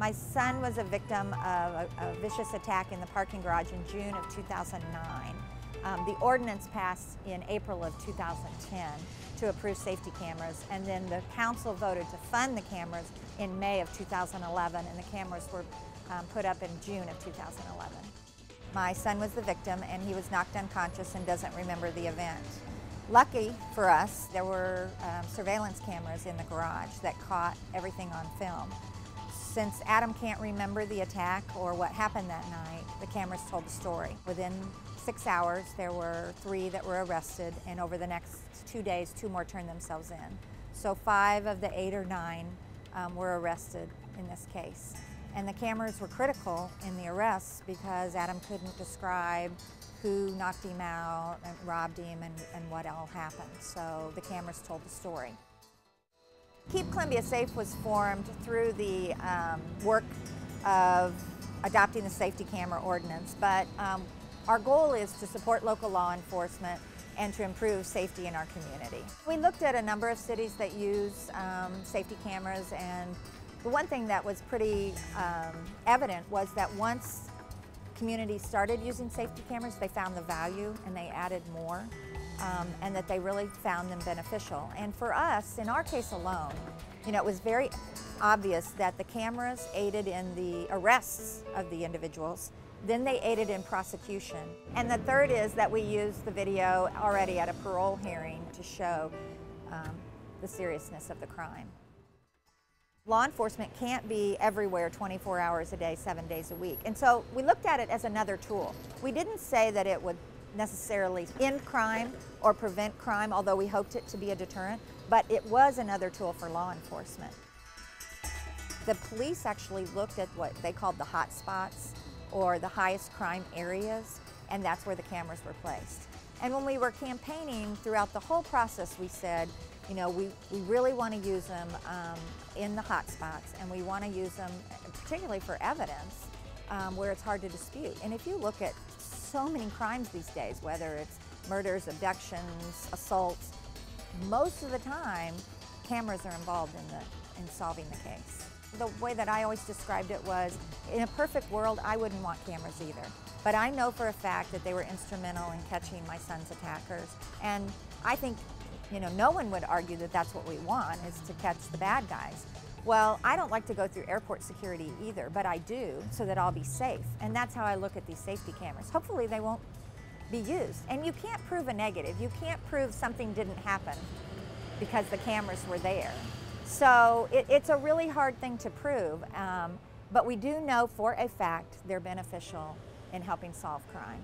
My son was a victim of a vicious attack in the parking garage in June of 2009. The ordinance passed in April of 2010 to approve safety cameras, and then the council voted to fund the cameras in May of 2011, and the cameras were put up in June of 2011. My son was the victim, and he was knocked unconscious and doesn't remember the event. Lucky for us, there were surveillance cameras in the garage that caught everything on film. Since Adam can't remember the attack or what happened that night, the cameras told the story. Within 6 hours, there were 3 that were arrested, and over the next 2 days, 2 more turned themselves in. So 5 of the 8 or 9 were arrested in this case. And the cameras were critical in the arrests because Adam couldn't describe who knocked him out and robbed him and what all happened. So the cameras told the story. Keep Columbia Safe was formed through the work of adopting the safety camera ordinance, but our goal is to support local law enforcement and to improve safety in our community. We looked at a number of cities that use safety cameras, and the one thing that was pretty evident was that once communities started using safety cameras, they found the value and they added more, and that they really found them beneficial. And for us, in our case alone, it was very obvious that the cameras aided in the arrests of the individuals. Then they aided in prosecution. And the third is that we used the video already at a parole hearing to show the seriousness of the crime. Law enforcement can't be everywhere 24 hours a day, 7 days a week. And so we looked at it as another tool. We didn't say that it would necessarily end crime or prevent crime, although we hoped it to be a deterrent, but it was another tool for law enforcement. The police actually looked at what they called the hot spots, or the highest crime areas, and that's where the cameras were placed. And when we were campaigning throughout the whole process, we said, we really want to use them in the hot spots, and we want to use them particularly for evidence where it's hard to dispute. And if you look at so many crimes these days, whether it's murders, abductions, assaults, most of the time cameras are involved in solving the case. The way that I always described it was, in a perfect world, I wouldn't want cameras either. But I know for a fact that they were instrumental in catching my son's attackers. And I think, no one would argue that that's what we want, is to catch the bad guys. Well, I don't like to go through airport security either, but I do, so that I'll be safe. And that's how I look at these safety cameras. Hopefully they won't be used. And you can't prove a negative. You can't prove something didn't happen because the cameras were there. So it's a really hard thing to prove, but we do know for a fact they're beneficial in helping solve crime.